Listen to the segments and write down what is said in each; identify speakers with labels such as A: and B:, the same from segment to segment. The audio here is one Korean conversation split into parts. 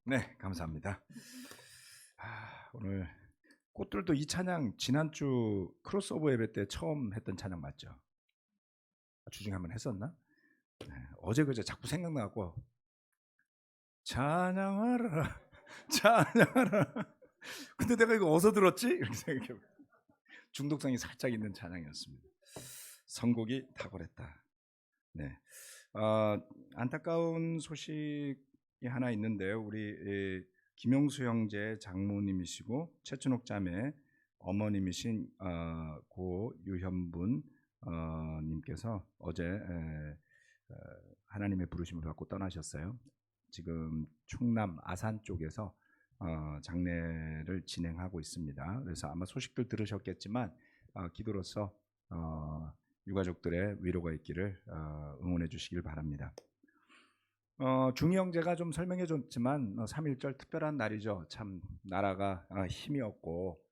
A: 네, 감사합니다. 오늘 꽃들도 이 찬양 지난주 크로스오버 예배 때 처음 했던 찬양 맞죠? 주중에 한번 했었나? 네, 어제 그제 자꾸 생각나고 찬양하라 찬양하라. 근데 내가 이거 어디서 들었지? 이렇게 생각해. 중독성이 살짝 있는 찬양이었습니다. 선곡이 탁월했다. 네, 안타까운 소식이 하나 있는데요. 우리 김용수 형제 장모님이시고 최춘옥 자매 어머님이신 고 유현분 님께서 어제 하나님의 부르심을 받고 떠나셨어요. 지금 충남 아산 쪽에서 장례를 진행하고 있습니다. 그래서 아마 소식들 들으셨겠지만 기도로서 유가족들의 위로가 있기를 응원해 주시길 바랍니다. 중희 형제가 좀 설명해 줬지만 3.1절 특별한 날이죠. 참 나라가 힘이 없고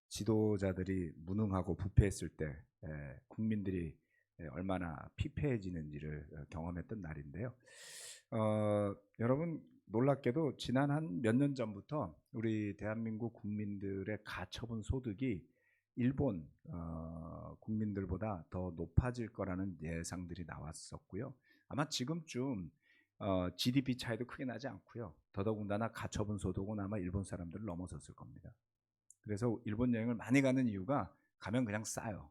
A: 지도자들이 무능하고 부패했을 때 국민들이 얼마나 피폐해지는지를 경험했던 날인데요. 여러분 놀랍게도 지난 한 몇 년 전부터 우리 대한민국 국민들의 가처분 소득이 일본 국민들보다 더 높아질 거라는 예상들이 나왔었고요. 아마 지금쯤 GDP 차이도 크게 나지 않고요. 더더군다나 가처분 소득은 아마 일본 사람들을 넘어섰을 겁니다. 그래서 일본 여행을 많이 가는 이유가 가면 그냥 싸요.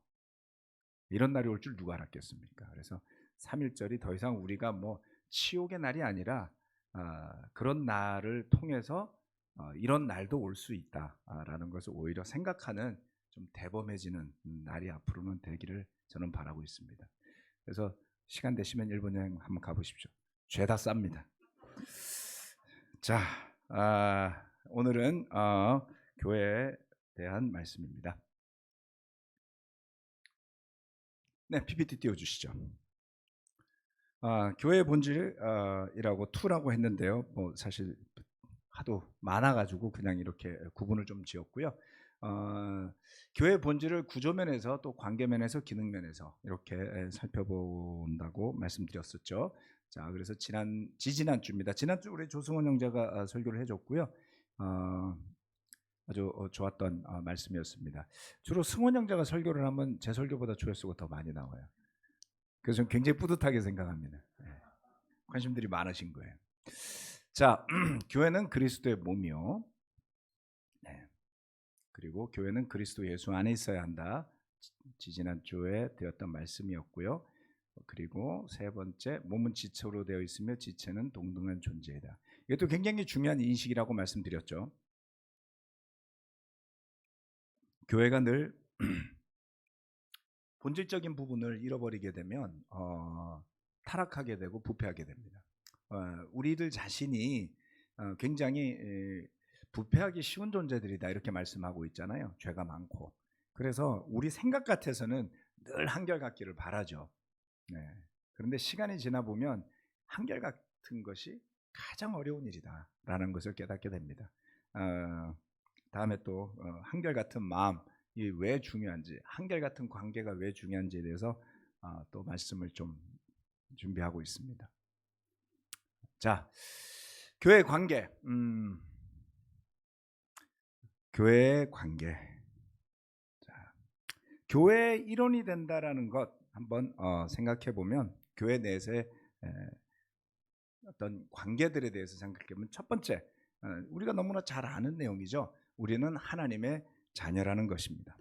A: 이런 날이 올 줄 누가 알았겠습니까? 그래서 3.1절이 더 이상 우리가 뭐 치욕의 날이 아니라 그런 날을 통해서 이런 날도 올 수 있다라는 것을 오히려 생각하는 좀 대범해지는 날이 앞으로는 되기를 저는 바라고 있습니다. 그래서 시간 되시면 일본 여행 한번 가보십시오. 죄다 쌉니다. 자, 오늘은 교회에 대한 말씀입니다. 네, PPT 띄워주시죠. 교회 본질이라고 2라고 했는데요. 뭐 사실 하도 많아가지고 그냥 이렇게 구분을 좀 지었고요. 교회 본질을 구조면에서 또 관계면에서 기능면에서 이렇게 살펴본다고 말씀드렸었죠. 자, 그래서 지지난 주입니다. 지난주 우리 조승원 형제가 설교를 해줬고요. 아주 좋았던 말씀이었습니다. 주로 승원 형제가 설교를 하면 제 설교보다 조회수가 더 많이 나와요. 그래서 저는 굉장히 뿌듯하게 생각합니다. 관심들이 많으신 거예요. 자, 교회는 그리스도의 몸이요. 네. 그리고 교회는 그리스도 예수 안에 있어야 한다. 지지난주에 드렸던 말씀이었고요. 그리고 세 번째, 몸은 지체로 되어 있으며 지체는 동등한 존재이다. 이것도 굉장히 중요한 인식이라고 말씀드렸죠. 교회가 늘 본질적인 부분을 잃어버리게 되면 타락하게 되고 부패하게 됩니다. 우리들 자신이 굉장히 부패하기 쉬운 존재들이다 이렇게 말씀하고 있잖아요. 죄가 많고. 그래서 우리 생각 같아서는 늘 한결같기를 바라죠. 네. 그런데 시간이 지나 보면 한결같은 것이 가장 어려운 일이다라는 것을 깨닫게 됩니다. 다음에 또 한결같은 마음이 왜 중요한지, 한결같은 관계가 왜 중요한지에 대해서 또 말씀을 좀 준비하고 있습니다. 자, 교회 관계, 교회의 관계. 자, 교회의 일원이 된다라는 것 한번 생각해 보면 교회 내에서의 어떤 관계들에 대해서 생각해 보면 첫 번째, 우리가 너무나 잘 아는 내용이죠. 우리는 하나님의 자녀라는 것입니다.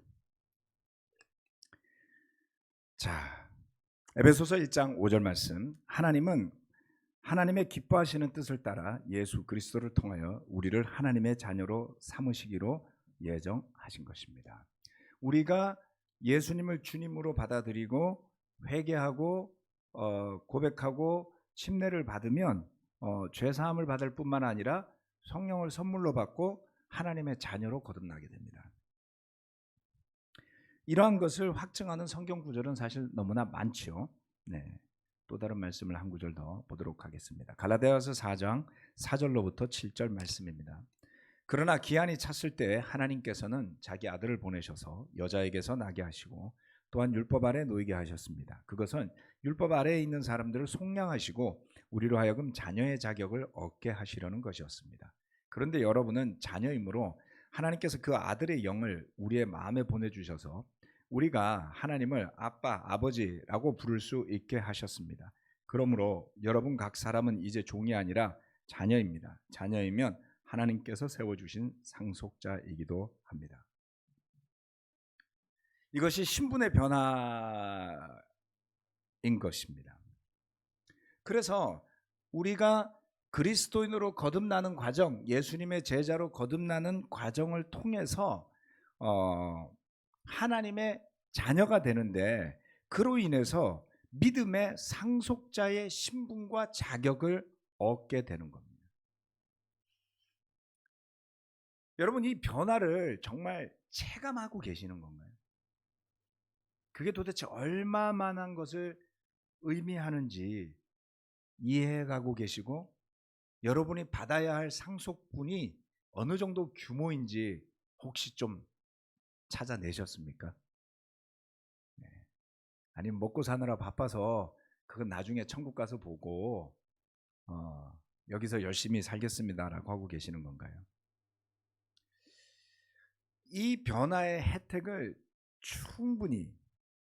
A: 자, 에베소서 1장 5절 말씀. 하나님은 하나님의 기뻐하시는 뜻을 따라 예수 그리스도를 통하여 우리를 하나님의 자녀로 삼으시기로 예정하신 것입니다. 우리가 예수님을 주님으로 받아들이고 회개하고 고백하고 침례를 받으면 죄 사함을 받을 뿐만 아니라 성령을 선물로 받고 하나님의 자녀로 거듭나게 됩니다. 이러한 것을 확증하는 성경 구절은 사실 너무나 많지요. 네. 또 다른 말씀을 한 구절 더 보도록 하겠습니다. 갈라디아서 4장 4절로부터 7절 말씀입니다. 그러나 기한이 찼을 때 하나님께서는 자기 아들을 보내셔서 여자에게서 나게 하시고 또한 율법 아래 놓이게 하셨습니다. 그것은 율법 아래에 있는 사람들을 속량하시고 우리로 하여금 자녀의 자격을 얻게 하시려는 것이었습니다. 그런데 여러분은 자녀이므로 하나님께서 그 아들의 영을 우리의 마음에 보내주셔서 우리가 하나님을 아빠, 아버지라고 부를 수 있게 하셨습니다. 그러므로 여러분 각 사람은 이제 종이 아니라 자녀입니다. 자녀이면 하나님께서 세워주신 상속자이기도 합니다. 이것이 신분의 변화인 것입니다. 그래서 우리가 그리스도인으로 거듭나는 과정, 예수님의 제자로 거듭나는 과정을 통해서 하나님의 자녀가 되는데, 그로 인해서 믿음의 상속자의 신분과 자격을 얻게 되는 겁니다. 여러분, 이 변화를 정말 체감하고 계시는 건가요? 그게 도대체 얼마만한 것을 의미하는지 이해해가고 계시고, 여러분이 받아야 할 상속분이 어느 정도 규모인지 혹시 좀 찾아내셨습니까? 네. 아니면 먹고 사느라 바빠서 그건 나중에 천국 가서 보고 여기서 열심히 살겠습니다라고 하고 계시는 건가요? 이 변화의 혜택을 충분히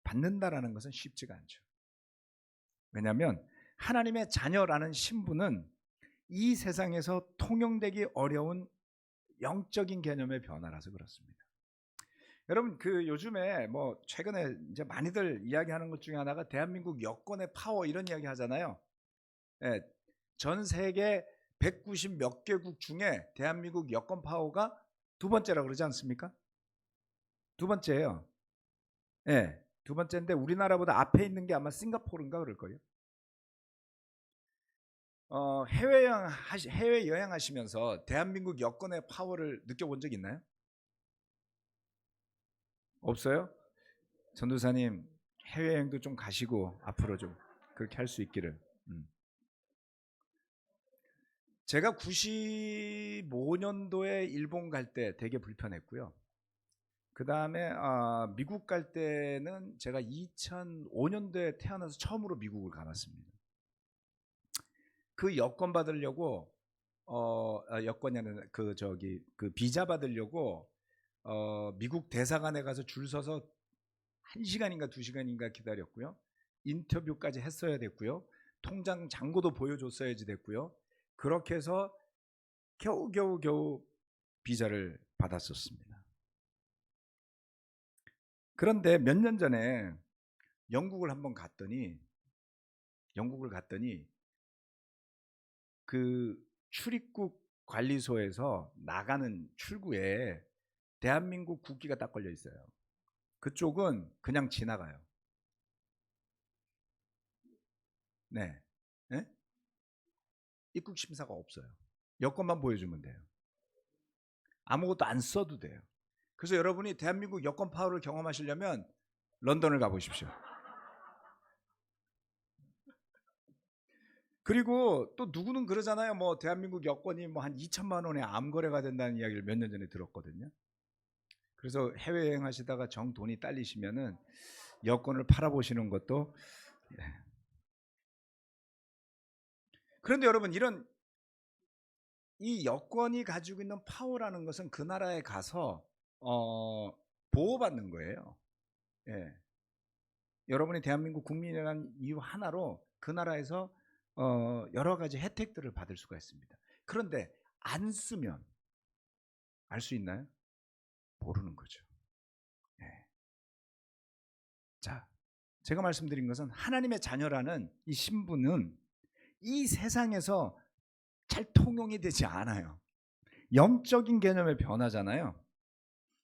A: 받는다라는 것은 쉽지가 않죠. 왜냐하면 하나님의 자녀라는 신분은 이 세상에서 통용되기 어려운 영적인 개념의 변화라서 그렇습니다. 여러분, 요즘에 최근에 이제 많이들 이야기하는 것 중에 하나가 대한민국 여권의 파워, 이런 이야기 하잖아요. 예, 전 세계 190 몇 개국 중에 대한민국 여권 파워가 두 번째라고 그러지 않습니까? 두 번째예요. 예, 두 번째인데 우리나라보다 앞에 있는 게 아마 싱가포르인가 그럴 거예요. 해외여행 하시면서 대한민국 여권의 파워를 느껴본 적 있나요? 없어요? 전도사님, 해외여행도 좀 가시고 앞으로 좀 그렇게 할 수 있기를. 제가 95년도에 일본 갈 때 되게 불편했고요. 그 다음에 미국 갈 때는 제가 2005년도에 태어나서 처음으로 미국을 가봤습니다. 그 여권 받으려고 여권이 아니라 그 비자 받으려고 미국 대사관에 가서 줄 서서 1시간인가 2시간인가 기다렸고요. 인터뷰까지 했어야 됐고요. 통장 잔고도 보여줬어야지 됐고요. 그렇게 해서 겨우 비자를 받았었습니다. 그런데 몇 년 전에 영국을 갔더니 그 출입국 관리소에서 나가는 출구에 대한민국 국기가 딱 걸려 있어요. 그쪽은 그냥 지나가요. 네. 네? 입국 심사가 없어요. 여권만 보여주면 돼요. 아무것도 안 써도 돼요. 그래서 여러분이 대한민국 여권 파워를 경험하시려면 런던을 가보십시오. 그리고 또 누구는 그러잖아요. 대한민국 여권이 한 2천만 원에 암거래가 된다는 이야기를 몇 년 전에 들었거든요. 그래서 해외여행 하시다가 정 돈이 딸리시면은 여권을 팔아보시는 것도. 그런데 여러분, 이 여권이 가지고 있는 파워라는 것은 그 나라에 가서 보호받는 거예요. 예. 여러분이 대한민국 국민이라는 이유 하나로 그 나라에서 여러 가지 혜택들을 받을 수가 있습니다. 그런데 안 쓰면 알 수 있나요? 모르는 거죠. 네. 자, 제가 말씀드린 것은 하나님의 자녀라는 이 신분은 이 세상에서 잘 통용이 되지 않아요. 영적인 개념의 변화잖아요.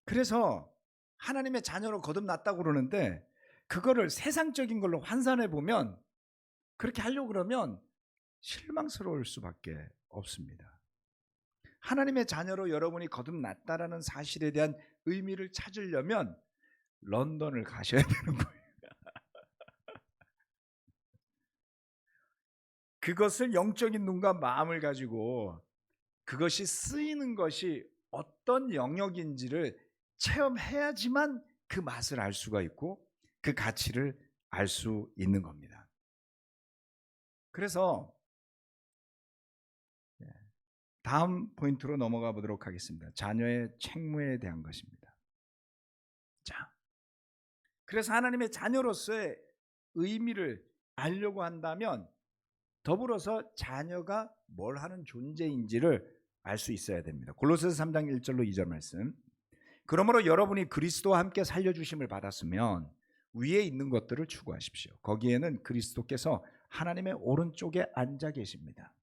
A: 그래서 하나님의 자녀로 거듭났다고 그러는데 그거를 세상적인 걸로 환산해 보면, 그렇게 하려고 그러면 실망스러울 수밖에 없습니다. 하나님의 자녀로 여러분이 거듭났다라는 사실에 대한 의미를 찾으려면 런던을 가셔야 되는 거예요. 그것을 영적인 눈과 마음을 가지고 그것이 쓰이는 것이 어떤 영역인지를 체험해야지만 그 맛을 알 수가 있고 그 가치를 알 수 있는 겁니다. 그래서 다음 포인트로 넘어가 보도록 하겠습니다. 자녀의 책무에 대한 것입니다. 자, 그래서 하나님의 자녀로서의 의미를 알려고 한다면 더불어서 자녀가 뭘 하는 존재인지를 알 수 있어야 됩니다. 골로새서 3장 1절로 2절 말씀. 그러므로 여러분이 그리스도와 함께 살려주심을 받았으면 위에 있는 것들을 추구하십시오. 거기에는 그리스도께서 하나님의 오른쪽에 앉아 계십니다.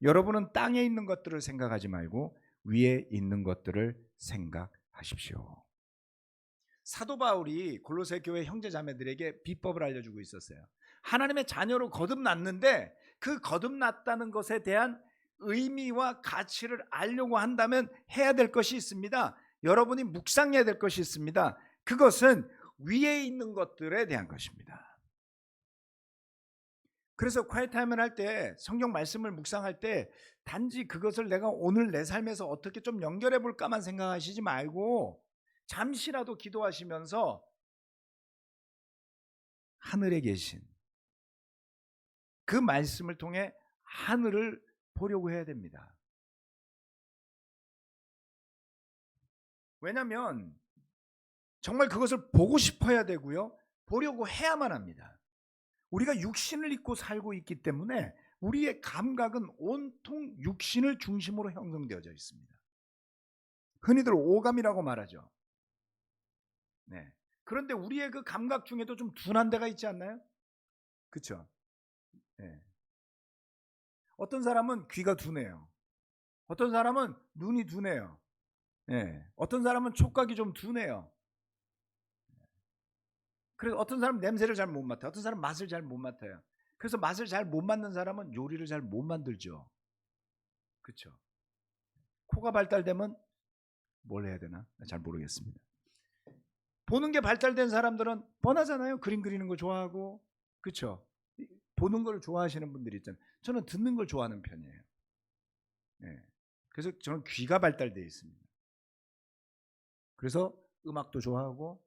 A: 여러분은 땅에 있는 것들을 생각하지 말고 위에 있는 것들을 생각하십시오. 사도 바울이 골로새 교회 형제 자매들에게 비법을 알려주고 있었어요. 하나님의 자녀로 거듭났는데 그 거듭났다는 것에 대한 의미와 가치를 알려고 한다면 해야 될 것이 있습니다. 여러분이 묵상해야 될 것이 있습니다. 그것은 위에 있는 것들에 대한 것입니다. 그래서 콰이타임을 할 때, 성경 말씀을 묵상할 때 단지 그것을 내가 오늘 내 삶에서 어떻게 좀 연결해 볼까만 생각하시지 말고 잠시라도 기도하시면서 하늘에 계신 그 말씀을 통해 하늘을 보려고 해야 됩니다. 왜냐하면 정말 그것을 보고 싶어야 되고요, 보려고 해야만 합니다. 우리가 육신을 입고 살고 있기 때문에 우리의 감각은 온통 육신을 중심으로 형성되어져 있습니다. 흔히들 오감이라고 말하죠. 네. 그런데 우리의 그 감각 중에도 좀 둔한 데가 있지 않나요? 그렇죠? 네. 어떤 사람은 귀가 둔해요. 어떤 사람은 눈이 둔해요. 네. 어떤 사람은 촉각이 좀 둔해요. 그래서 어떤 사람은 냄새를 잘 못 맡아요. 어떤 사람은 맛을 잘 못 맡아요. 그래서 맛을 잘 못 맡는 사람은 요리를 잘 못 만들죠. 그렇죠? 코가 발달되면 뭘 해야 되나? 잘 모르겠습니다. 보는 게 발달된 사람들은 뻔하잖아요. 그림 그리는 거 좋아하고, 그렇죠? 보는 걸 좋아하시는 분들이 있잖아요. 저는 듣는 걸 좋아하는 편이에요. 네. 그래서 저는 귀가 발달되어 있습니다. 그래서 음악도 좋아하고,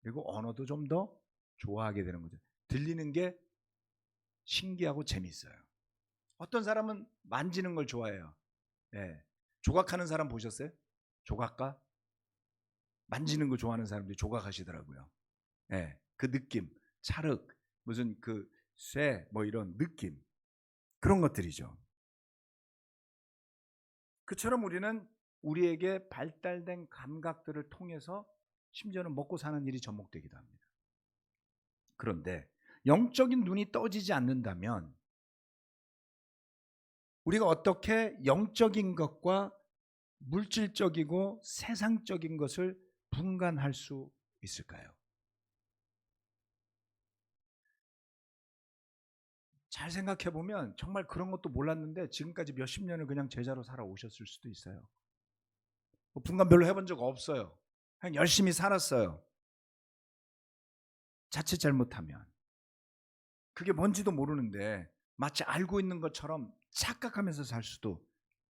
A: 그리고 언어도 좀 더 좋아하게 되는 거죠. 들리는 게 신기하고 재밌어요. 어떤 사람은 만지는 걸 좋아해요. 네. 조각하는 사람 보셨어요? 조각가? 만지는 거 좋아하는 사람들이 조각하시더라고요. 네. 그 느낌, 찰흙, 무슨 그 쇠, 뭐 이런 느낌, 그런 것들이죠. 그처럼 우리는 우리에게 발달된 감각들을 통해서 심지어는 먹고 사는 일이 접목되기도 합니다. 그런데 영적인 눈이 떠지지 않는다면 우리가 어떻게 영적인 것과 물질적이고 세상적인 것을 분간할 수 있을까요? 잘 생각해 보면 정말 그런 것도 몰랐는데 지금까지 몇십 년을 그냥 제자로 살아오셨을 수도 있어요. 분간 별로 해본 적 없어요. 그냥 열심히 살았어요. 자칫 잘못하면 그게 뭔지도 모르는데 마치 알고 있는 것처럼 착각하면서 살 수도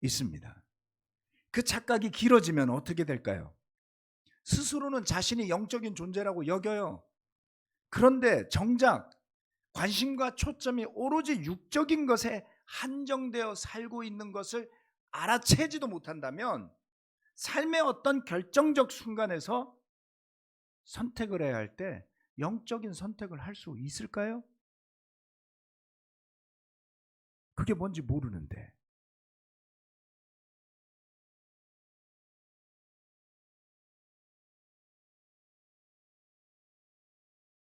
A: 있습니다. 그 착각이 길어지면 어떻게 될까요? 스스로는 자신이 영적인 존재라고 여겨요. 그런데 정작 관심과 초점이 오로지 육적인 것에 한정되어 살고 있는 것을 알아채지도 못한다면 삶의 어떤 결정적 순간에서 선택을 해야 할 때 영적인 선택을 할 수 있을까요? 그게 뭔지 모르는데.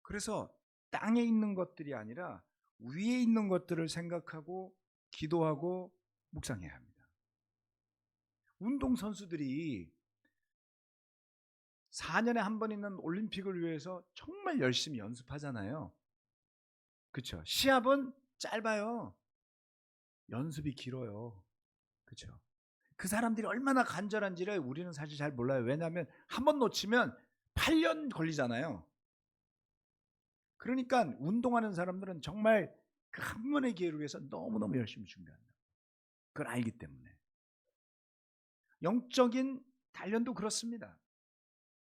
A: 그래서 땅에 있는 것들이 아니라 위에 있는 것들을 생각하고 기도하고 묵상해야 합니다. 운동선수들이 4년에 한 번 있는 올림픽을 위해서 정말 열심히 연습하잖아요. 그렇죠? 시합은 짧아요. 연습이 길어요. 그렇죠? 그 사람들이 얼마나 간절한지를 우리는 사실 잘 몰라요. 왜냐하면 한 번 놓치면 8년 걸리잖아요. 그러니까 운동하는 사람들은 정말 그 한 번의 기회를 위해서 너무너무 열심히 준비한다. 그걸 알기 때문에. 영적인 단련도 그렇습니다.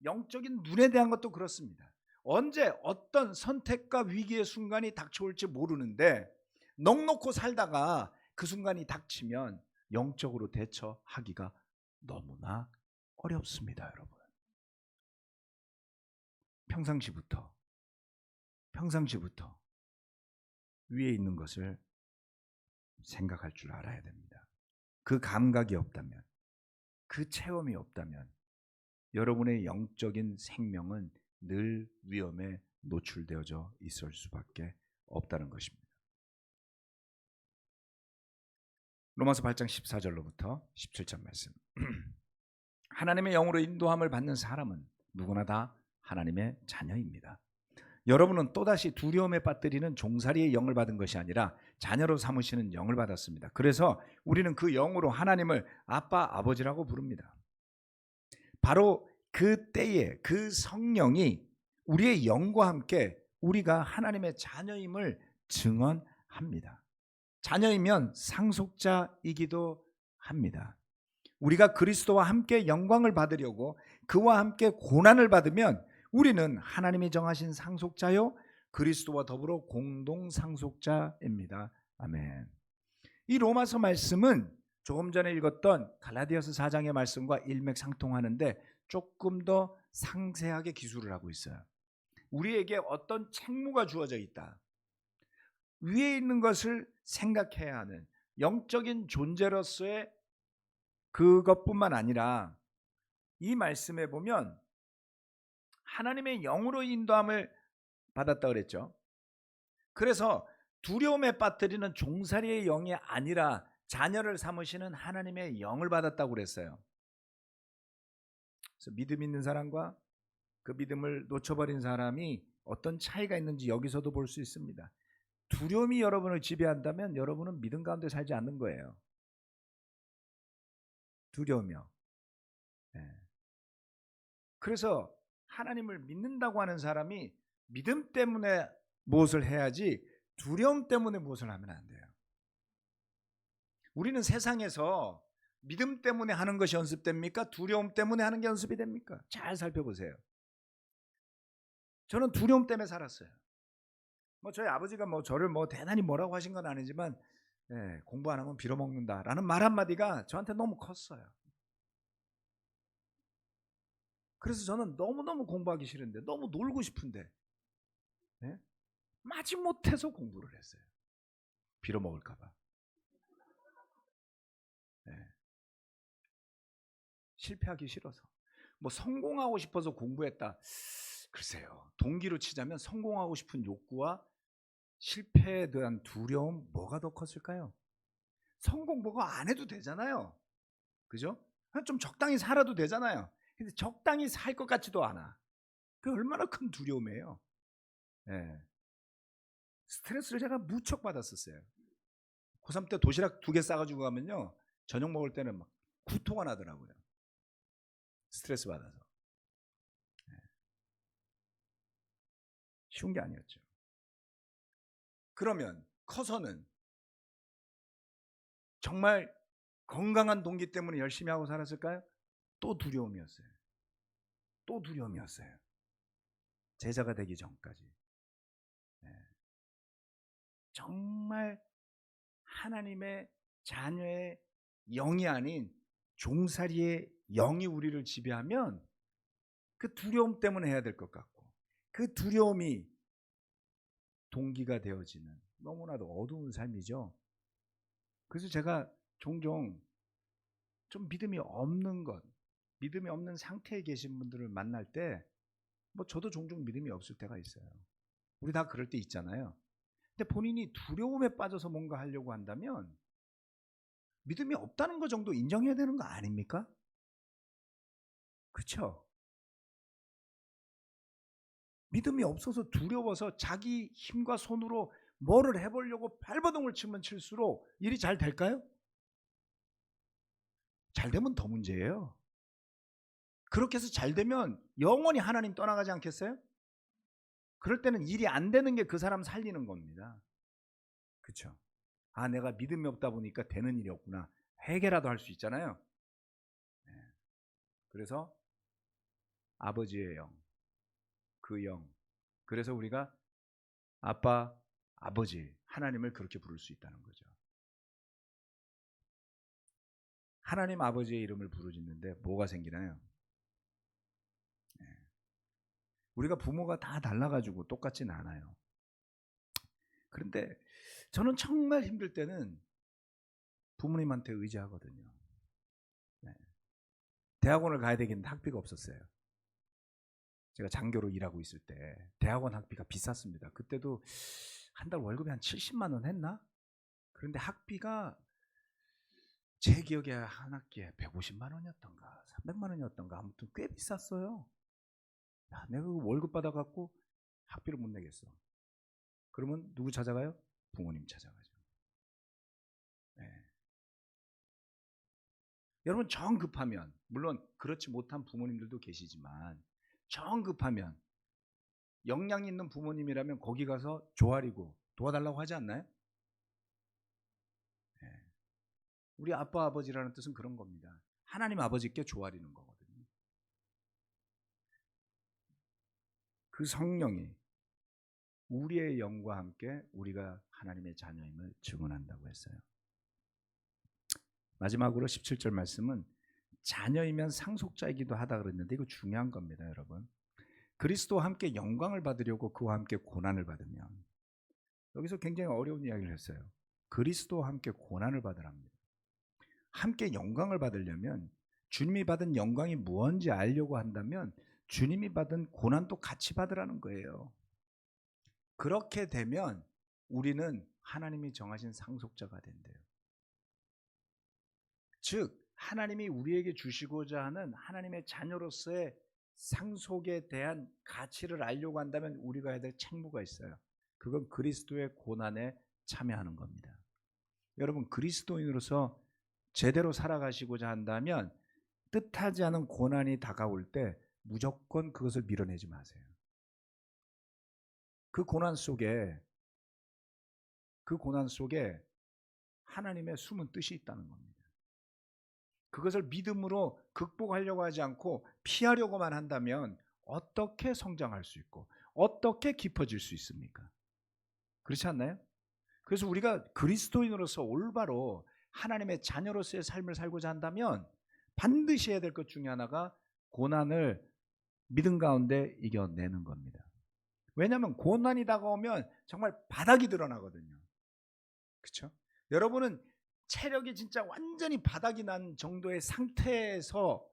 A: 영적인 눈에 대한 것도 그렇습니다. 언제 어떤 선택과 위기의 순간이 닥쳐올지 모르는데 넋 놓고 살다가 그 순간이 닥치면 영적으로 대처하기가 너무나 어렵습니다, 여러분. 평상시부터 위에 있는 것을 생각할 줄 알아야 됩니다. 그 감각이 없다면, 그 체험이 없다면 여러분의 영적인 생명은 늘 위험에 노출되어져 있을 수밖에 없다는 것입니다. 로마서 8장 14절로부터 17절 말씀. 하나님의 영으로 인도함을 받는 사람은 누구나 다 하나님의 자녀입니다. 여러분은 또다시 두려움에 빠뜨리는 종살이의 영을 받은 것이 아니라 자녀로 삼으시는 영을 받았습니다. 그래서 우리는 그 영으로 하나님을 아빠, 아버지라고 부릅니다. 바로 그 때에 그 성령이 우리의 영과 함께 우리가 하나님의 자녀임을 증언합니다. 자녀이면 상속자이기도 합니다. 우리가 그리스도와 함께 영광을 받으려고 그와 함께 고난을 받으면 우리는 하나님이 정하신 상속자요 그리스도와 더불어 공동 상속자입니다. 아멘. 이 로마서 말씀은 조금 전에 읽었던 갈라디아서 4장의 말씀과 일맥상통하는데 조금 더 상세하게 기술을 하고 있어요. 우리에게 어떤 책무가 주어져 있다. 위에 있는 것을 생각해야 하는 영적인 존재로서의 그것뿐만 아니라 이 말씀에 보면 하나님의 영으로 인도함을 받았다 그랬죠. 그래서 두려움에 빠뜨리는 종살이의 영이 아니라 자녀를 삼으시는 하나님의 영을 받았다고 그랬어요. 그래서 믿음 있는 사람과 그 믿음을 놓쳐버린 사람이 어떤 차이가 있는지 여기서도 볼 수 있습니다. 두려움이 여러분을 지배한다면 여러분은 믿음 가운데 살지 않는 거예요. 두려우며. 그래서 하나님을 믿는다고 하는 사람이 믿음 때문에 무엇을 해야지 두려움 때문에 무엇을 하면 안 돼요. 우리는 세상에서 믿음 때문에 하는 것이 연습됩니까? 두려움 때문에 하는 게 연습이 됩니까? 잘 살펴보세요. 저는 두려움 때문에 살았어요. 저희 아버지가 저를 대단히 뭐라고 하신 건 아니지만 공부 안 하면 빌어먹는다라는 말 한마디가 저한테 너무 컸어요. 그래서 저는 너무너무 공부하기 싫은데 너무 놀고 싶은데 마지못해서 공부를 했어요. 빌어먹을까 봐. 실패하기 싫어서. 성공하고 싶어서 공부했다. 글쎄요. 동기로 치자면 성공하고 싶은 욕구와 실패에 대한 두려움 뭐가 더 컸을까요? 성공 뭐가 안 해도 되잖아요. 그죠? 좀 적당히 살아도 되잖아요. 근데 적당히 살 것 같지도 않아. 그 얼마나 큰 두려움이에요. 스트레스를 제가 무척 받았었어요. 고3 때 도시락 2개 싸가지고 가면요. 저녁 먹을 때는 막 구토가 나더라고요. 스트레스 받아서. 쉬운 게 아니었죠. 그러면 커서는 정말 건강한 동기 때문에 열심히 하고 살았을까요? 또 두려움이었어요. 또 두려움이었어요. 제자가 되기 전까지. 정말 하나님의 자녀의 영이 아닌 종살이의 영이 우리를 지배하면 그 두려움 때문에 해야 될 것 같고 그 두려움이 동기가 되어지는 너무나도 어두운 삶이죠. 그래서 제가 종종 좀 믿음이 없는 상태에 계신 분들을 만날 때 저도 종종 믿음이 없을 때가 있어요. 우리 다 그럴 때 있잖아요. 근데 본인이 두려움에 빠져서 뭔가 하려고 한다면 믿음이 없다는 것 정도 인정해야 되는 거 아닙니까? 그렇죠? 믿음이 없어서 두려워서 자기 힘과 손으로 뭐를 해보려고 발버둥을 치면 칠수록 일이 잘 될까요? 잘 되면 더 문제예요. 그렇게 해서 잘 되면 영원히 하나님 떠나가지 않겠어요? 그럴 때는 일이 안 되는 게 그 사람 살리는 겁니다. 그렇죠? 내가 믿음이 없다 보니까 되는 일이 없구나. 회개라도 할 수 있잖아요. 그래서 아버지의 영, 그 영. 그래서 우리가 아빠, 아버지, 하나님을 그렇게 부를 수 있다는 거죠. 하나님 아버지의 이름을 부르짖는데 뭐가 생기나요? 우리가 부모가 다 달라가지고 똑같진 않아요. 그런데 저는 정말 힘들 때는 부모님한테 의지하거든요. 네. 대학원을 가야 되겠는데 학비가 없었어요. 제가 장교로 일하고 있을 때 대학원 학비가 비쌌습니다. 그때도 한 달 월급이 한 70만 원 했나? 그런데 학비가 제 기억에 한 학기에 150만 원이었던가 300만 원이었던가 아무튼 꽤 비쌌어요. 야, 내가 그 월급 받아갖고 학비를 못 내겠어. 그러면 누구 찾아가요? 부모님 찾아가죠. 네. 여러분 정 급하면, 물론 그렇지 못한 부모님들도 계시지만 정 급하면 역량 있는 부모님이라면 거기 가서 조아리고 도와달라고 하지 않나요? 네. 우리 아빠 아버지라는 뜻은 그런 겁니다. 하나님 아버지께 조아리는 거거든요. 그 성령이 우리의 영과 함께 우리가 하나님의 자녀임을 증언한다고 했어요. 마지막으로 17절 말씀은 자녀이면 상속자이기도 하다 그랬는데 이거 중요한 겁니다, 여러분. 그리스도와 함께 영광을 받으려고 그와 함께 고난을 받으면, 여기서 굉장히 어려운 이야기를 했어요. 그리스도와 함께 고난을 받으랍니다. 함께 영광을 받으려면 주님이 받은 영광이 무엇인지 알려고 한다면 주님이 받은 고난도 같이 받으라는 거예요. 그렇게 되면 우리는 하나님이 정하신 상속자가 된대요. 즉 하나님이 우리에게 주시고자 하는 하나님의 자녀로서의 상속에 대한 가치를 알려고 한다면 우리가 해야 될 책무가 있어요. 그건 그리스도의 고난에 참여하는 겁니다. 여러분 그리스도인으로서 제대로 살아가시고자 한다면 뜻하지 않은 고난이 다가올 때 무조건 그것을 밀어내지 마세요. 그 고난 속에 하나님의 숨은 뜻이 있다는 겁니다. 그것을 믿음으로 극복하려고 하지 않고 피하려고만 한다면 어떻게 성장할 수 있고 어떻게 깊어질 수 있습니까? 그렇지 않나요? 그래서 우리가 그리스도인으로서 올바로 하나님의 자녀로서의 삶을 살고자 한다면 반드시 해야 될 것 중에 하나가 고난을 믿음 가운데 이겨내는 겁니다. 왜냐하면 고난이 다가오면 정말 바닥이 드러나거든요. 그렇죠? 여러분은 체력이 진짜 완전히 바닥이 난 정도의 상태에서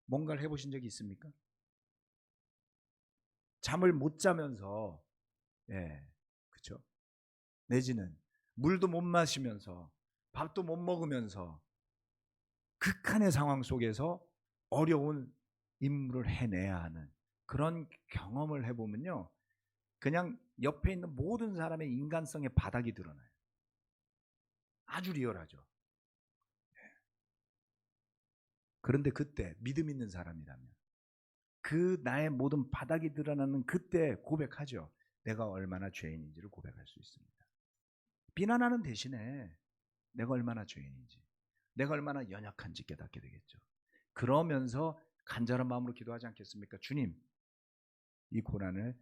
A: 뭔가를 해보신 적이 있습니까? 잠을 못 자면서, 그렇죠? 내지는 물도 못 마시면서 밥도 못 먹으면서 극한의 상황 속에서 어려운 임무를 해내야 하는 그런 경험을 해보면요, 그냥 옆에 있는 모든 사람의 인간성의 바닥이 드러나요. 아주 리얼하죠. 그런데 그때 믿음 있는 사람이라면 그 나의 모든 바닥이 드러나는 그때 고백하죠. 내가 얼마나 죄인인지를 고백할 수 있습니다. 비난하는 대신에 내가 얼마나 죄인인지, 내가 얼마나 연약한지 깨닫게 되겠죠. 그러면서 간절한 마음으로 기도하지 않겠습니까? 주님, 이 고난을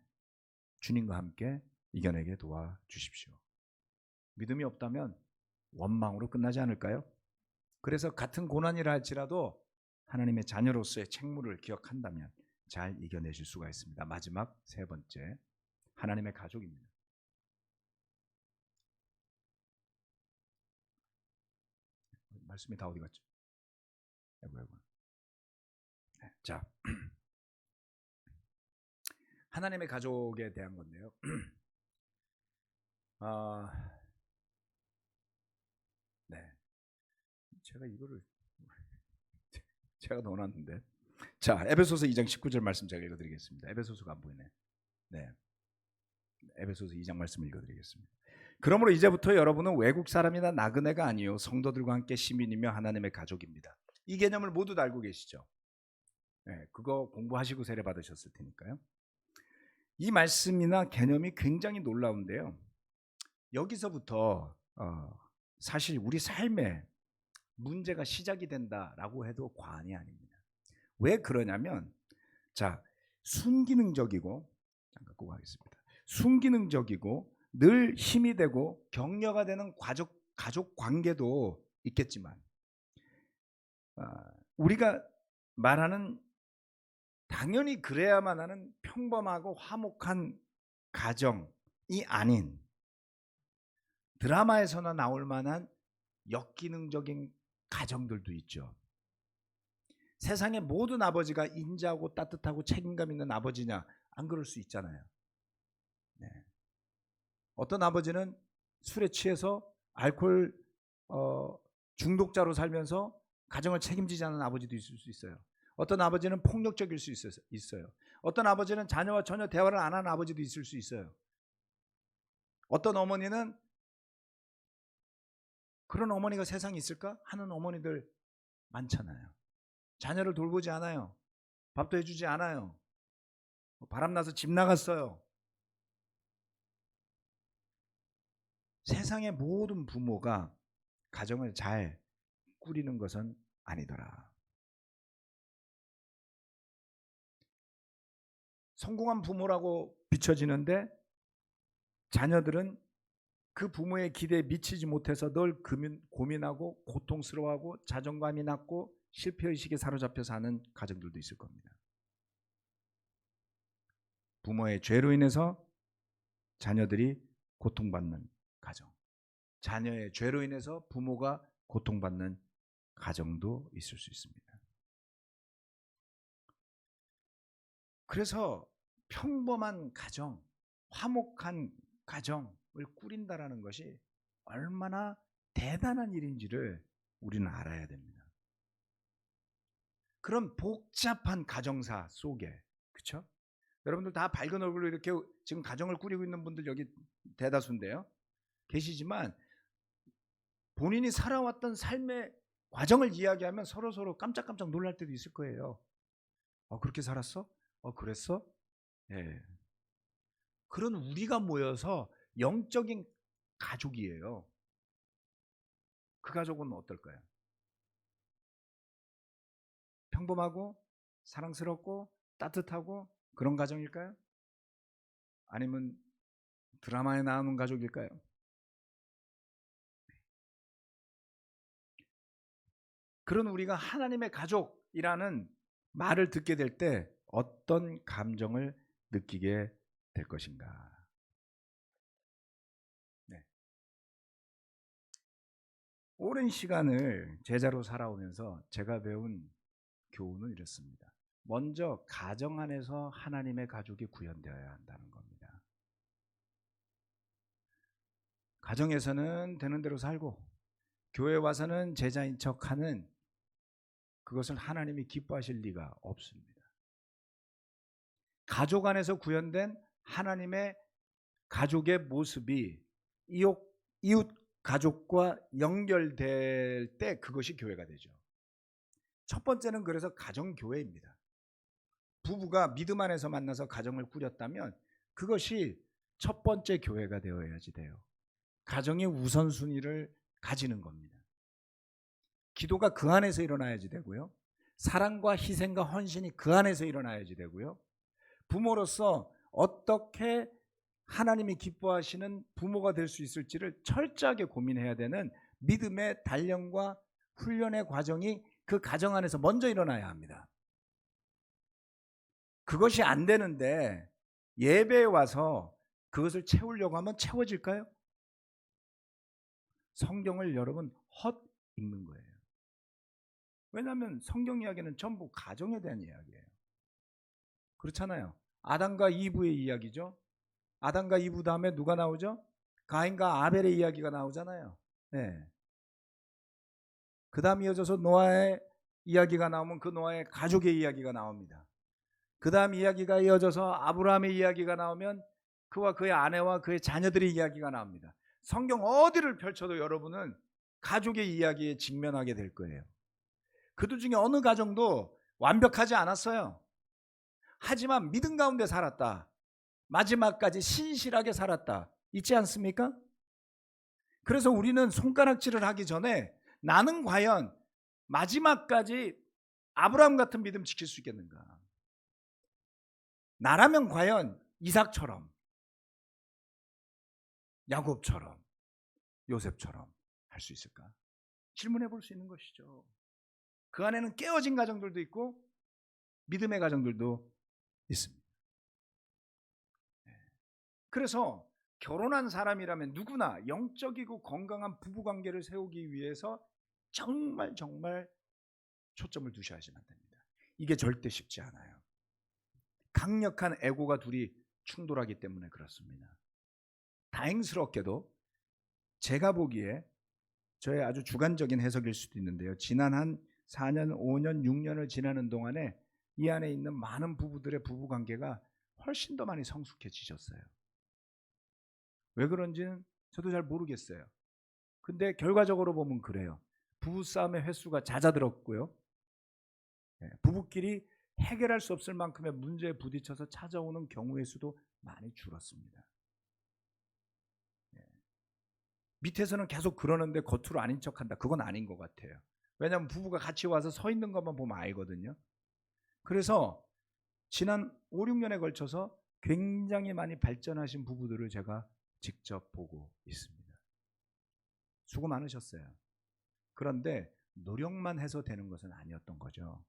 A: 주님과 함께 이겨내게 도와주십시오. 믿음이 없다면 원망으로 끝나지 않을까요? 그래서 같은 고난이라 할지라도 하나님의 자녀로서의 책무를 기억한다면 잘 이겨내실 수가 있습니다. 마지막 세 번째, 하나님의 가족입니다. 말씀이 다 어디 갔죠? 아이고. 자, 하나님의 가족에 대한 건데요. 네, 제가 이거를 제가 넣어놨는데, 자, 에베소서 2장 19절 말씀 제가 읽어드리겠습니다. 에베소서가 안 보이네. 네, 에베소서 2장 말씀 읽어드리겠습니다. 그러므로 이제부터 여러분은 외국 사람이나 나그네가 아니요 성도들과 함께 시민이며 하나님의 가족입니다. 이 개념을 모두 다 알고 계시죠? 네, 그거 공부하시고 세례 받으셨을 테니까요. 이 말씀이나 개념이 굉장히 놀라운데요. 여기서부터 사실 우리 삶에 문제가 시작이 된다라고 해도 과언이 아닙니다. 왜 그러냐면, 자, 순기능적이고, 잠깐 꼭 하겠습니다. 순기능적이고 늘 힘이 되고 격려가 되는 가족 관계도 있겠지만 우리가 말하는 당연히 그래야만 하는 평범하고 화목한 가정이 아닌 드라마에서나 나올 만한 역기능적인 가정들도 있죠. 세상의 모든 아버지가 인자하고 따뜻하고 책임감 있는 아버지냐? 안 그럴 수 있잖아요. 네. 어떤 아버지는 술에 취해서 알코올 중독자로 살면서 가정을 책임지지 않는 아버지도 있을 수 있어요. 어떤 아버지는 폭력적일 수 있어요. 어떤 아버지는 자녀와 전혀 대화를 안 하는 아버지도 있을 수 있어요. 어떤 어머니는 그런 어머니가 세상에 있을까 하는 어머니들 많잖아요. 자녀를 돌보지 않아요. 밥도 해주지 않아요. 바람나서 집 나갔어요. 세상의 모든 부모가 가정을 잘 꾸리는 것은 아니더라. 성공한 부모라고 비춰지는데 자녀들은 그 부모의 기대에 미치지 못해서 늘 고민하고 고통스러워하고 자존감이 낮고 실패의식에 사로잡혀 사는 가정들도 있을 겁니다. 부모의 죄로 인해서 자녀들이 고통받는 가정, 자녀의 죄로 인해서 부모가 고통받는 가정도 있을 수 있습니다. 그래서 평범한 가정, 화목한 가정을 꾸린다라는 것이 얼마나 대단한 일인지를 우리는 알아야 됩니다. 그런 복잡한 가정사 속에, 그렇죠? 여러분들 다 밝은 얼굴로 이렇게 지금 가정을 꾸리고 있는 분들 여기 대다수인데요. 계시지만 본인이 살아왔던 삶의 과정을 이야기하면 서로 깜짝깜짝 놀랄 때도 있을 거예요. 그렇게 살았어? 그랬어? 예. 그런 우리가 모여서 영적인 가족이에요. 그 가족은 어떨까요? 평범하고 사랑스럽고 따뜻하고 그런 가정일까요? 아니면 드라마에 나오는 가족일까요? 그런 우리가 하나님의 가족이라는 말을 듣게 될 때 어떤 감정을 느끼게 될 것인가? 네. 오랜 시간을 제자로 살아오면서 제가 배운 교훈은 이렇습니다. 먼저 가정 안에서 하나님의 가족이 구현되어야 한다는 겁니다. 가정에서는 되는 대로 살고 교회 와서는 제자인 척하는 그것을 하나님이 기뻐하실 리가 없습니다. 가족 안에서 구현된 하나님의 가족의 모습이 이웃 가족과 연결될 때 그것이 교회가 되죠. 첫 번째는 그래서 가정교회입니다. 부부가 믿음 안에서 만나서 가정을 꾸렸다면 그것이 첫 번째 교회가 되어야지 돼요. 가정의 우선순위를 가지는 겁니다. 기도가 그 안에서 일어나야지 되고요. 사랑과 희생과 헌신이 그 안에서 일어나야지 되고요. 부모로서 어떻게 하나님이 기뻐하시는 부모가 될 수 있을지를 철저하게 고민해야 되는 믿음의 단련과 훈련의 과정이 그 가정 안에서 먼저 일어나야 합니다. 그것이 안 되는데 예배에 와서 그것을 채우려고 하면 채워질까요? 성경을 여러분 헛 읽는 거예요. 왜냐하면 성경 이야기는 전부 가정에 대한 이야기예요. 그렇잖아요. 아담과 이브의 이야기죠. 아담과 이브 다음에 누가 나오죠? 가인과 아벨의 이야기가 나오잖아요. 네. 그 다음 이어져서 노아의 이야기가 나오면 그 노아의 가족의 이야기가 나옵니다. 그 다음 이야기가 이어져서 아브라함의 이야기가 나오면 그와 그의 아내와 그의 자녀들의 이야기가 나옵니다. 성경 어디를 펼쳐도 여러분은 가족의 이야기에 직면하게 될 거예요. 그들 중에 어느 가정도 완벽하지 않았어요. 하지만 믿음 가운데 살았다. 마지막까지 신실하게 살았다. 있지 않습니까? 그래서 우리는 손가락질을 하기 전에 나는 과연 마지막까지 아브라함 같은 믿음 지킬 수 있겠는가? 나라면 과연 이삭처럼, 야곱처럼, 요셉처럼 할 수 있을까? 질문해 볼 수 있는 것이죠. 그 안에는 깨어진 가정들도 있고 믿음의 가정들도 있습니다. 그래서 결혼한 사람이라면 누구나 영적이고 건강한 부부관계를 세우기 위해서 정말 초점을 두셔야지만 됩니다. 이게 절대 쉽지 않아요. 강력한 에고가 둘이 충돌하기 때문에 그렇습니다. 다행스럽게도 제가 보기에 저의 아주 주관적인 해석일 수도 있는데요. 지난 한 4년, 5년, 6년을 지나는 동안에 이 안에 있는 많은 부부들의 부부관계가 훨씬 더 많이 성숙해지셨어요. 왜 그런지는 저도 잘 모르겠어요. 근데 결과적으로 보면 그래요. 부부싸움의 횟수가 잦아들었고요. 부부끼리 해결할 수 없을 만큼의 문제에 부딪혀서 찾아오는 경우의 수도 많이 줄었습니다. 밑에서는 계속 그러는데 겉으로 아닌 척한다. 그건 아닌 것 같아요. 왜냐하면 부부가 같이 와서 서 있는 것만 보면 알거든요. 그래서 지난 5, 6년에 걸쳐서 굉장히 많이 발전하신 부부들을 제가 직접 보고 있습니다. 수고 많으셨어요. 그런데 노력만 해서 되는 것은 아니었던 거죠.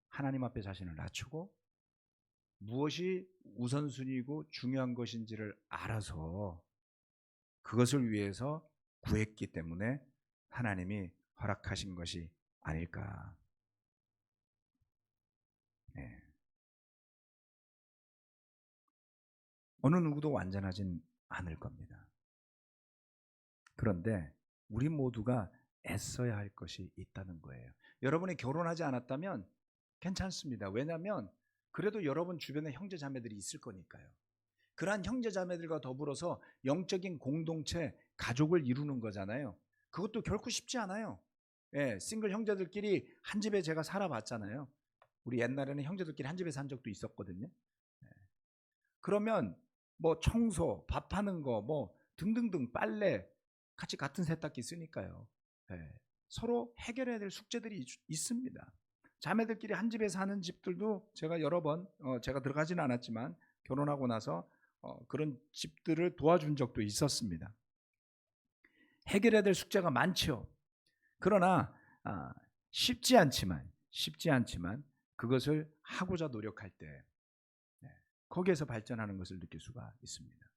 A: 하나님 앞에 자신을 낮추고 무엇이 우선순위고 중요한 것인지를 알아서 그것을 위해서 구했기 때문에 하나님이 허락하신 것이 아닐까. 네. 어느 누구도 완전하진 않을 겁니다. 그런데 우리 모두가 애써야 할 것이 있다는 거예요. 여러분이 결혼하지 않았다면 괜찮습니다. 왜냐하면 그래도 여러분 주변에 형제 자매들이 있을 거니까요. 그러한 형제 자매들과 더불어서 영적인 공동체, 가족을 이루는 거잖아요. 그것도 결코 쉽지 않아요. 싱글 형제들끼리 한 집에 제가 살아봤잖아요. 우리 옛날에는 형제들끼리 한 집에 산 적도 있었거든요. 그러면 뭐 청소, 밥하는 거, 뭐 등등등 빨래 같이 같은 세탁기 쓰니까요. 서로 해결해야 될 숙제들이 있습니다. 자매들끼리 한 집에 사는 집들도 제가 여러 번 제가 들어가지는 않았지만 결혼하고 나서 그런 집들을 도와준 적도 있었습니다. 해결해야 될 숙제가 많죠. 그러나 쉽지 않지만 그것을 하고자 노력할 때 거기에서 발전하는 것을 느낄 수가 있습니다.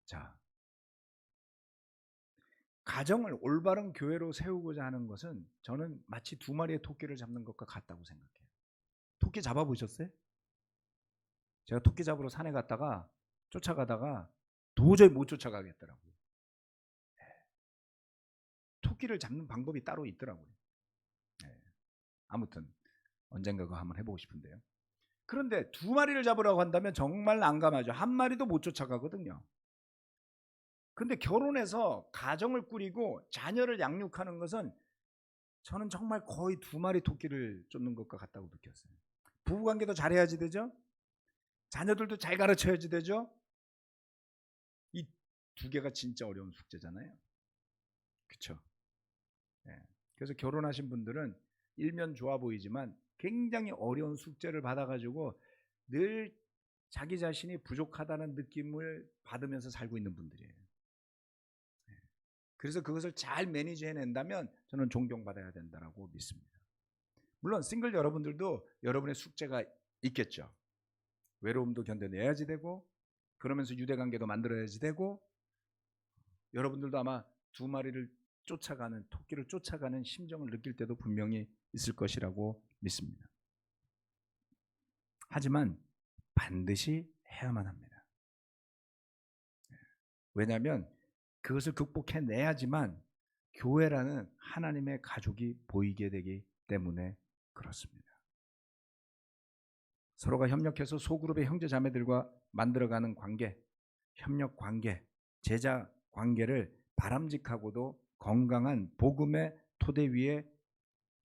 A: 자, 가정을 올바른 교회로 세우고자 하는 것은 저는 마치 두 마리의 토끼를 잡는 것과 같다고 생각해요. 토끼 잡아보셨어요? 제가 토끼 잡으러 산에 갔다가 쫓아가다가 도저히 못 쫓아가겠더라고요. 토끼를 잡는 방법이 따로 있더라고요. 아무튼 언젠가 그거 한번 해보고 싶은데요. 그런데 두 마리를 잡으라고 한다면 정말 난감하죠. 한 마리도 못 쫓아가거든요. 근데 결혼해서 가정을 꾸리고 자녀를 양육하는 것은 저는 정말 거의 두 마리 토끼를 쫓는 것과 같다고 느꼈어요. 부부관계도 잘해야지 되죠. 자녀들도 잘 가르쳐야지 되죠. 이 두 개가 진짜 어려운 숙제잖아요. 그렇죠? 그래서 결혼하신 분들은 일면 좋아 보이지만 굉장히 어려운 숙제를 받아가지고 늘 자기 자신이 부족하다는 느낌을 받으면서 살고 있는 분들이에요. 그래서 그것을 잘 매니지 해낸다면 저는 존경받아야 된다고 믿습니다. 물론 싱글 여러분들도 여러분의 숙제가 있겠죠. 외로움도 견뎌내야지 되고 그러면서 유대관계도 만들어야지 되고 여러분들도 아마 두 마리를 쫓아가는 토끼를 쫓아가는 심정을 느낄 때도 분명히 있을 것이라고 믿습니다. 하지만 반드시 해야만 합니다. 왜냐하면 그것을 극복해내야지만 교회라는 하나님의 가족이 보이게 되기 때문에 그렇습니다. 서로가 협력해서 소그룹의 형제 자매들과 만들어가는 관계, 협력 관계, 제자 관계를 바람직하고도 건강한 복음의 토대 위에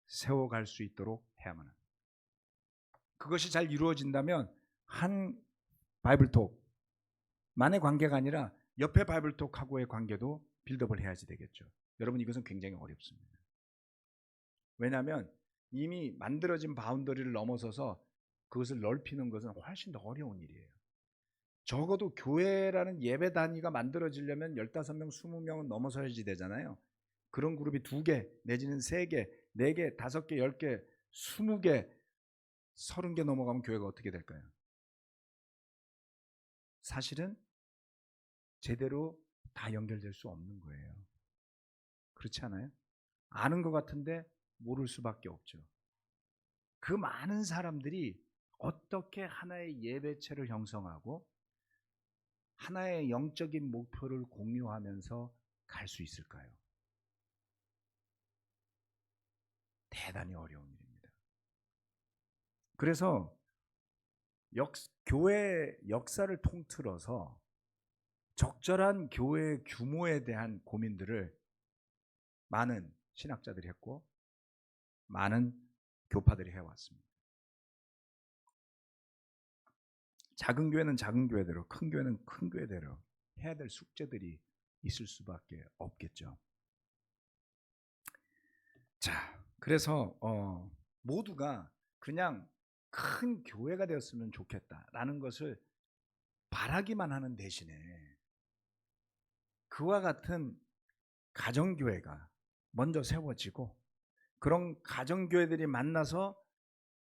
A: 세워갈 수 있도록 해야만 합니다. 그것이 잘 이루어진다면 한 바이블톡만의 관계가 아니라 옆에 바이블톡하고의 관계도 빌드업을 해야지 되겠죠. 여러분 이것은 굉장히 어렵습니다. 왜냐하면 이미 만들어진 바운더리를 넘어서서 그것을 넓히는 것은 훨씬 더 어려운 일이에요. 적어도 교회라는 예배 단위가 만들어지려면 15명, 20명은 넘어서야지 되잖아요. 그런 그룹이 2개 내지는 3개 4개, 5개, 10개, 20개, 30개 넘어가면 교회가 어떻게 될까요? 사실은 제대로 다 연결될 수 없는 거예요. 그렇지 않아요? 아는 것 같은데 모를 수밖에 없죠. 그 많은 사람들이 어떻게 하나의 예배체를 형성하고 하나의 영적인 목표를 공유하면서 갈 수 있을까요? 대단히 어려운 일입니다. 그래서 교회 역사를 통틀어서 적절한 교회 규모에 대한 고민들을 많은 신학자들이 했고 많은 교파들이 해왔습니다. 작은 교회는 작은 교회대로, 큰 교회는 큰 교회대로 해야 될 숙제들이 있을 수밖에 없겠죠. 자, 그래서 모두가 그냥 큰 교회가 되었으면 좋겠다라는 것을 바라기만 하는 대신에 그와 같은 가정교회가 먼저 세워지고 그런 가정교회들이 만나서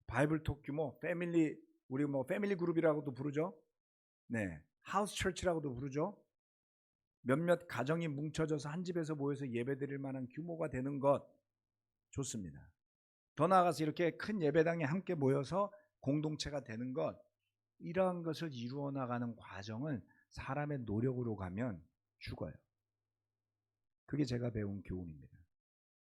A: 바이블톡 규모, 패밀리, 우리 패밀리 그룹이라고도 부르죠. 네, 하우스 처치라고도 부르죠. 몇몇 가정이 뭉쳐져서 한 집에서 모여서 예배드릴 만한 규모가 되는 것 좋습니다. 더 나아가서 이렇게 큰 예배당에 함께 모여서 공동체가 되는 것, 이러한 것을 이루어 나가는 과정은 사람의 노력으로 가면 죽어요. 그게 제가 배운 교훈입니다.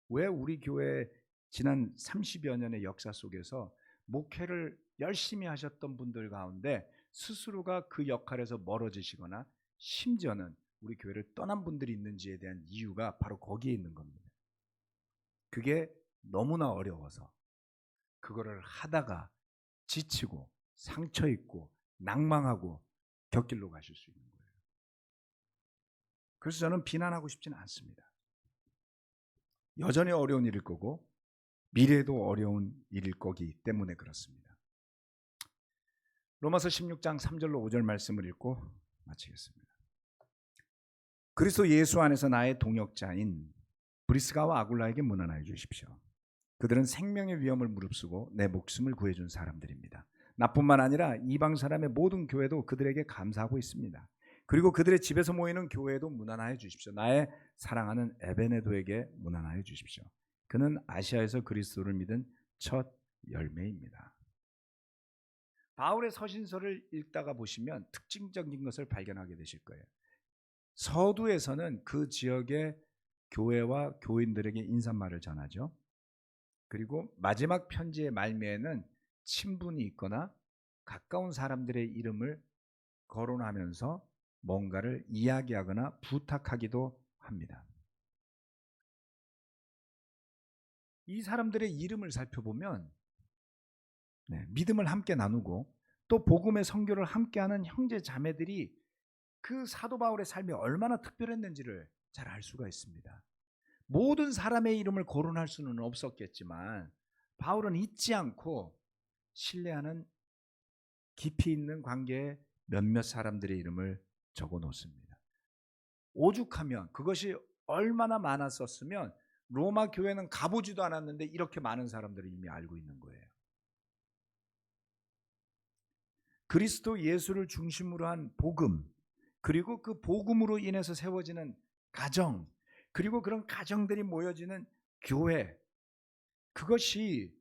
A: 왜 우리 교회 지난 30여 년의 역사 속에서 목회를 열심히 하셨던 분들 가운데 스스로가 그 역할에서 멀어지시거나 심지어는 우리 교회를 떠난 분들이 있는지에 대한 이유가 바로 거기에 있는 겁니다. 그게 너무나 어려워서 그거를 하다가 지치고 상처 입고 낭망하고 곁길로 가실 수 있는 거예요. 그래서 저는 비난하고 싶지는 않습니다. 여전히 어려운 일일 거고 미래도 어려운 일일 거기 때문에 그렇습니다. 로마서 16장 3절로 5절 말씀을 읽고 마치겠습니다. 그리스도 예수 안에서 나의 동역자인 브리스가와 아굴라에게 문안하여 주십시오. 그들은 생명의 위험을 무릅쓰고 내 목숨을 구해준 사람들입니다. 나뿐만 아니라 이방 사람의 모든 교회도 그들에게 감사하고 있습니다. 그리고 그들의 집에서 모이는 교회에도 문안하여 주십시오. 나의 사랑하는 에베네도에게 문안하여 주십시오. 그는 아시아에서 그리스도를 믿은 첫 열매입니다. 바울의 서신서를 읽다가 보시면 특징적인 것을 발견하게 되실 거예요. 서두에서는 그 지역의 교회와 교인들에게 인사말을 전하죠. 그리고 마지막 편지의 말미에는 친분이 있거나 가까운 사람들의 이름을 거론하면서 뭔가를 이야기하거나 부탁하기도 합니다. 이 사람들의 이름을 살펴보면 믿음을 함께 나누고 또 복음의 선교를 함께하는 형제 자매들이 그 사도 바울의 삶이 얼마나 특별했는지를 잘 알 수가 있습니다. 모든 사람의 이름을 거론할 수는 없었겠지만 바울은 잊지 않고 신뢰하는 깊이 있는 관계에 몇몇 사람들의 이름을 적어 놓습니다. 오죽하면 그것이 얼마나 많았었으면 로마 교회는 가보지도 않았는데 이렇게 많은 사람들을 이미 알고 있는 거예요. 그리스도 예수를 중심으로 한 복음, 그리고 그 복음으로 인해서 세워지는 가정, 그리고 그런 가정들이 모여지는 교회, 그것이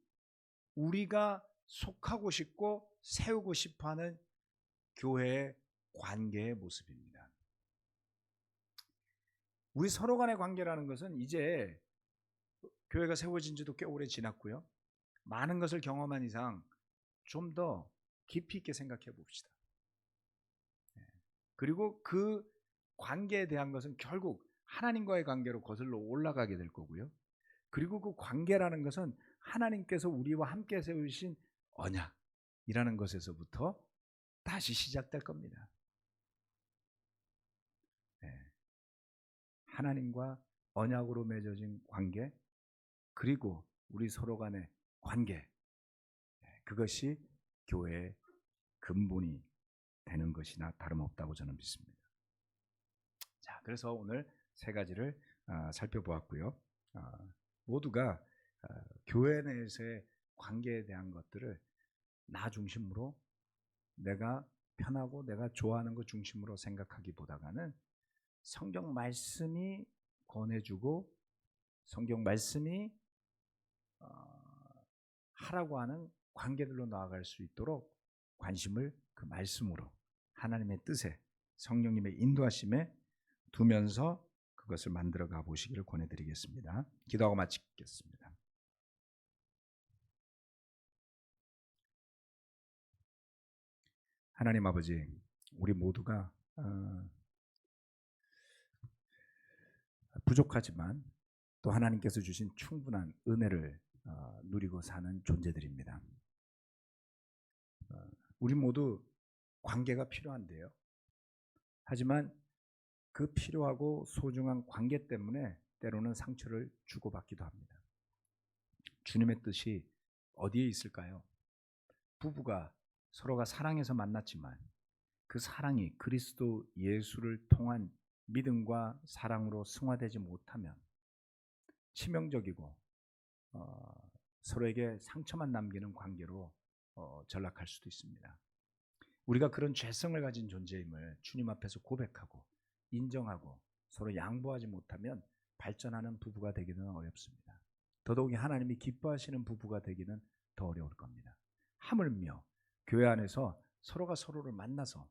A: 우리가 속하고 싶고 세우고 싶어하는 교회의 관계의 모습입니다. 우리 서로 간의 관계라는 것은 이제 교회가 세워진 지도 꽤 오래 지났고요. 많은 것을 경험한 이상 좀 더 깊이 있게 생각해 봅시다. 그리고 그 관계에 대한 것은 결국 하나님과의 관계로 거슬러 올라가게 될 거고요. 그리고 그 관계라는 것은 하나님께서 우리와 함께 세우신 언약이라는 것에서부터 다시 시작될 겁니다. 하나님과 언약으로 맺어진 관계, 그리고 우리 서로 간의 관계, 그것이 교회의 근본이 되는 것이나 다름없다고 저는 믿습니다. 자, 그래서 오늘 세 가지를 살펴보았고요. 모두가 교회 내에서의 관계에 대한 것들을 나 중심으로 내가 편하고 내가 좋아하는 것 중심으로 생각하기보다는 성경 말씀이 권해주고 성경 말씀이 하라고 하는 관계들로 나아갈 수 있도록 관심을 그 말씀으로 하나님의 뜻에 성령님의 인도하심에 두면서 그것을 만들어가 보시기를 권해드리겠습니다. 기도하고 마치겠습니다. 하나님 아버지, 우리 모두가 부족하지만 또 하나님께서 주신 충분한 은혜를 누리고 사는 존재들입니다. 우리 모두 관계가 필요한데요. 하지만 그 필요하고 소중한 관계 때문에 때로는 상처를 주고받기도 합니다. 주님의 뜻이 어디에 있을까요? 부부가 서로가 사랑해서 만났지만 그 사랑이 그리스도 예수를 통한 믿음과 사랑으로 승화되지 못하면 치명적이고 서로에게 상처만 남기는 관계로 전락할 수도 있습니다. 우리가 그런 죄성을 가진 존재임을 주님 앞에서 고백하고 인정하고 서로 양보하지 못하면 발전하는 부부가 되기는 어렵습니다. 더더욱이 하나님이 기뻐하시는 부부가 되기는 더 어려울 겁니다. 하물며 교회 안에서 서로가 서로를 만나서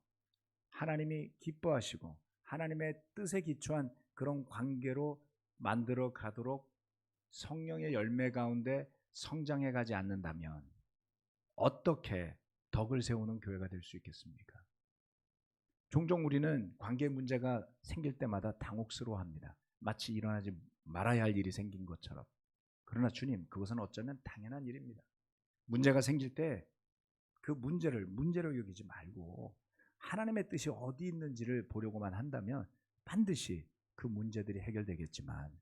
A: 하나님이 기뻐하시고 하나님의 뜻에 기초한 그런 관계로 만들어 가도록 성령의 열매 가운데 성장해 가지 않는다면 어떻게 덕을 세우는 교회가 될 수 있겠습니까? 종종 우리는 관계 문제가 생길 때마다 당혹스러워합니다. 마치 일어나지 말아야 할 일이 생긴 것처럼. 그러나 주님, 그것은 어쩌면 당연한 일입니다. 문제가 생길 때 그 문제를 문제로 여기지 말고 하나님의 뜻이 어디 있는지를 보려고만 한다면 반드시 그 문제들이 해결되겠지만,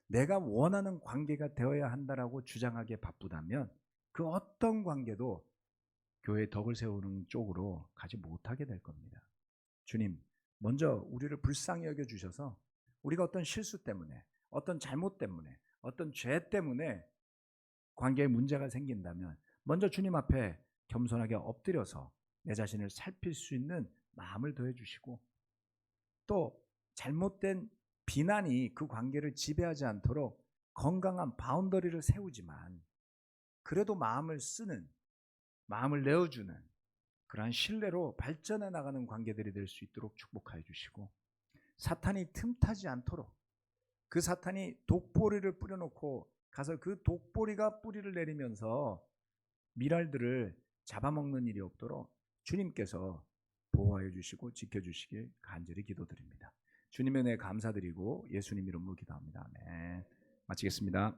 A: 내가 원하는 관계가 되어야 한다라고 주장하기에 바쁘다면 그 어떤 관계도 교회의 덕을 세우는 쪽으로 가지 못하게 될 겁니다. 주님, 먼저 우리를 불쌍히 여겨주셔서 우리가 어떤 실수 때문에, 어떤 잘못 때문에, 어떤 죄 때문에 관계에 문제가 생긴다면 먼저 주님 앞에 겸손하게 엎드려서 내 자신을 살필 수 있는 마음을 더해주시고, 또 잘못된 비난이 그 관계를 지배하지 않도록 건강한 바운더리를 세우지만 그래도 마음을 쓰는, 마음을 내어주는 그러한 신뢰로 발전해 나가는 관계들이 될 수 있도록 축복하여 주시고, 사탄이 틈타지 않도록 그 사탄이 독보리를 뿌려놓고 가서 그 독보리가 뿌리를 내리면서 밀알들을 잡아먹는 일이 없도록 주님께서 보호하여 주시고 지켜주시길 간절히 기도드립니다. 주님의 은혜 감사드리고 예수님 이름으로 기도합니다. 아멘. 마치겠습니다.